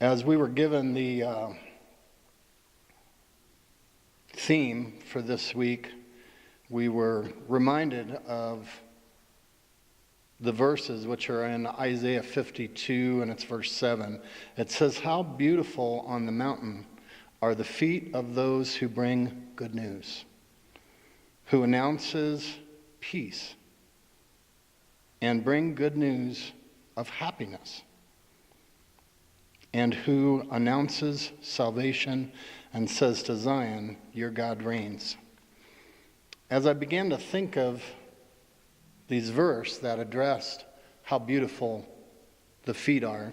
As we were given the theme for this week, we were reminded of the verses which are in Isaiah 52, and it's verse 7. It says, "How beautiful on the mountain are the feet of those who bring good news, who announces peace and bring good news of happiness, and who announces salvation and says to Zion, your God reigns." As I began to think of these verses that addressed how beautiful the feet are,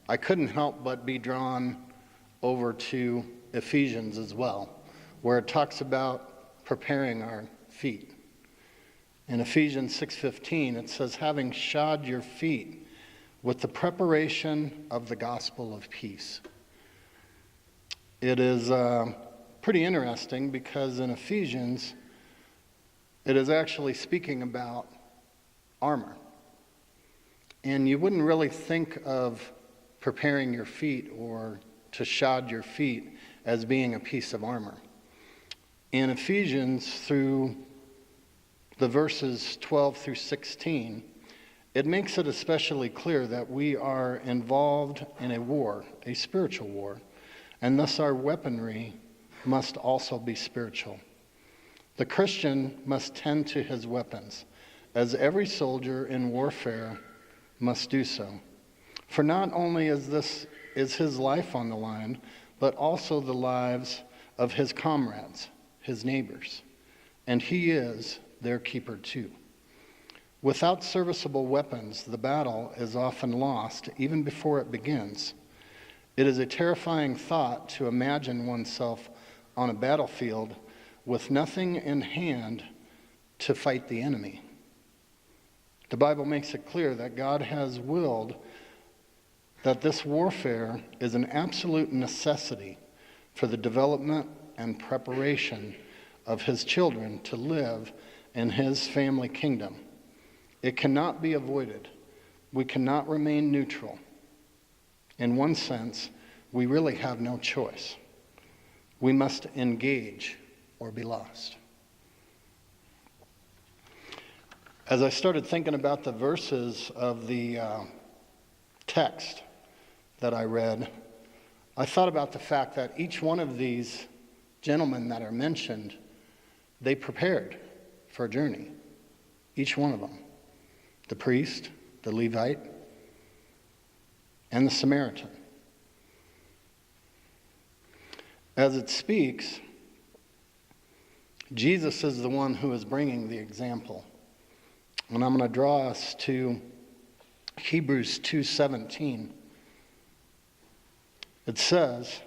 I couldn't help but be drawn over to Ephesians as well, where it talks about preparing our feet. In Ephesians 6:15, it says, "Having shod your feet with the preparation of the gospel of peace." It is pretty interesting because in Ephesians, it is actually speaking about armor. And you wouldn't really think of preparing your feet or to shod your feet as being a piece of armor. In Ephesians, through the verses 12 through 16, it makes it especially clear that we are involved in a war, a spiritual war, and thus our weaponry must also be spiritual. The Christian must tend to his weapons, as every soldier in warfare must do so. For not only is his life on the line, but also the lives of his comrades, his neighbors, and he is their keeper too. Without serviceable weapons, the battle is often lost even before it begins. It is a terrifying thought to imagine oneself on a battlefield with nothing in hand to fight the enemy. The Bible makes it clear that God has willed that this warfare is an absolute necessity for the development and preparation of his children to live in his family kingdom. It cannot be avoided. We cannot remain neutral. In one sense, we really have no choice. We must engage or be lost. As I started thinking about the verses of the text that I read, I thought about the fact that each one of these gentlemen that are mentioned, they prepared for a journey. Each one of them. The priest, the Levite, and the Samaritan. As it speaks, Jesus is the one who is bringing the example. And I'm going to draw us to Hebrews 2:17. It says,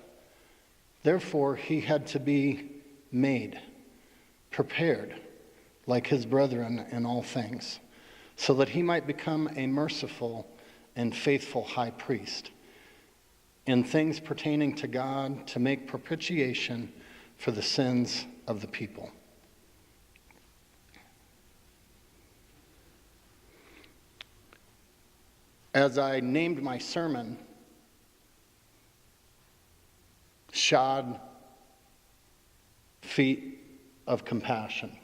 "Therefore he had to be made, prepared, like his brethren in all things, so that he might become a merciful and faithful high priest in things pertaining to God, to make propitiation for the sins of the people." As I named my sermon, "Shod Feet of Compassion."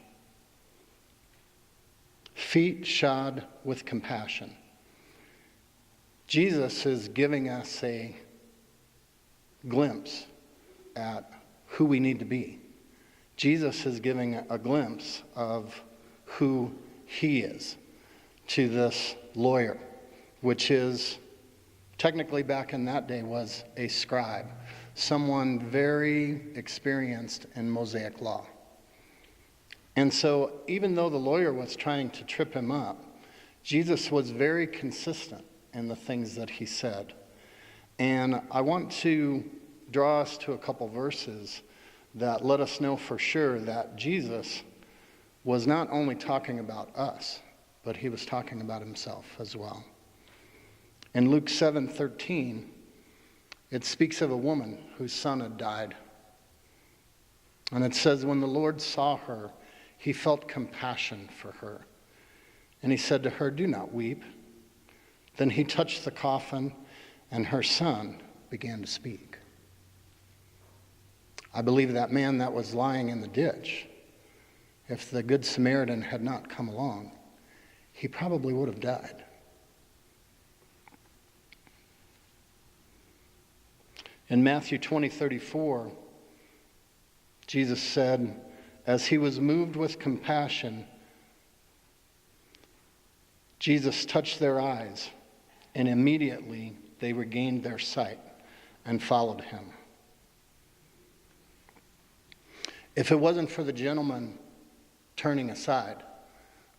Feet shod with compassion. Jesus is giving us a glimpse at who we need to be. Jesus is giving a glimpse of who he is to this lawyer, which is technically back in that day was a scribe, someone very experienced in Mosaic law. And so even though the lawyer was trying to trip him up, Jesus was very consistent in the things that he said. And I want to draw us to a couple verses that let us know for sure that Jesus was not only talking about us, but he was talking about himself as well. In Luke 7:13, it speaks of a woman whose son had died. And it says, when the Lord saw her, he felt compassion for her. And he said to her, "Do not weep." Then he touched the coffin, and her son began to speak. I believe that man that was lying in the ditch, if the Good Samaritan had not come along, he probably would have died. In Matthew 20:34, Jesus said, as he was moved with compassion, Jesus touched their eyes, and immediately they regained their sight and followed him. If it wasn't for the gentleman turning aside,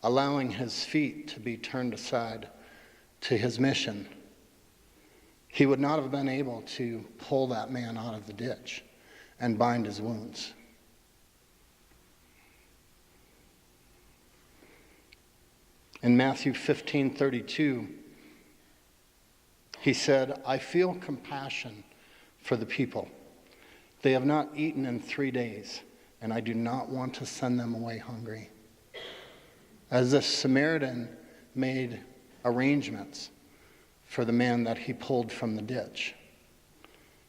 allowing his feet to be turned aside to his mission, he would not have been able to pull that man out of the ditch and bind his wounds. In Matthew 15:32, he said, I feel compassion for the people. They have not eaten in 3 days, and I do not want to send them away hungry. As the Samaritan made arrangements for the man that he pulled from the ditch,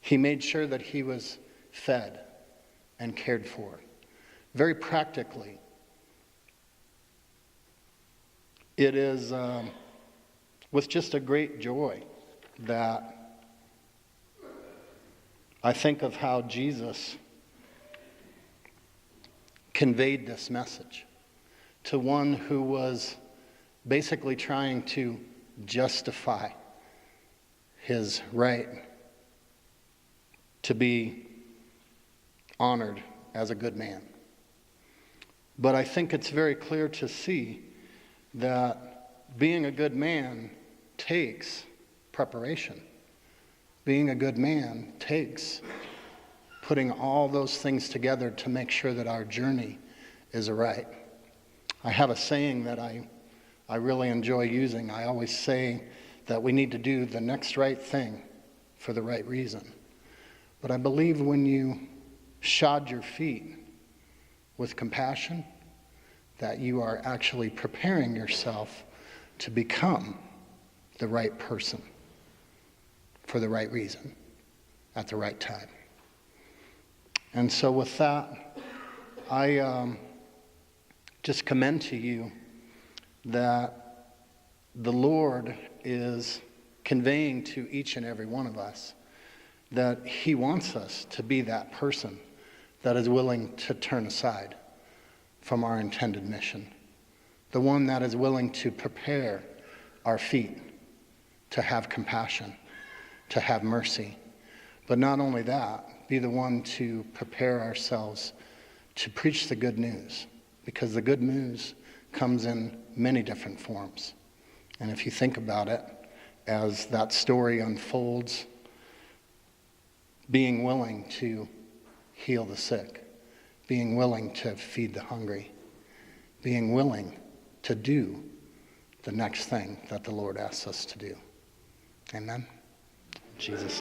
he made sure that he was fed and cared for. Very practically, it is with just a great joy that I think of how Jesus conveyed this message to one who was basically trying to justify his right to be honored as a good man. But I think it's very clear to see that being a good man takes preparation. Being a good man takes putting all those things together to make sure that our journey is right. I have a saying that I really enjoy using. I always say that we need to do the next right thing for the right reason. But I believe when you shod your feet with compassion, that you are actually preparing yourself to become the right person for the right reason at the right time. And so with that, I just commend to you that the Lord is conveying to each and every one of us that he wants us to be that person that is willing to turn aside from our intended mission. The one that is willing to prepare our feet to have compassion, to have mercy. But not only that, be the one to prepare ourselves to preach the good news. Because the good news comes in many different forms. And if you think about it, as that story unfolds, being willing to heal the sick, being willing to feed the hungry, being willing to do the next thing that the Lord asks us to do. Amen. Jesus.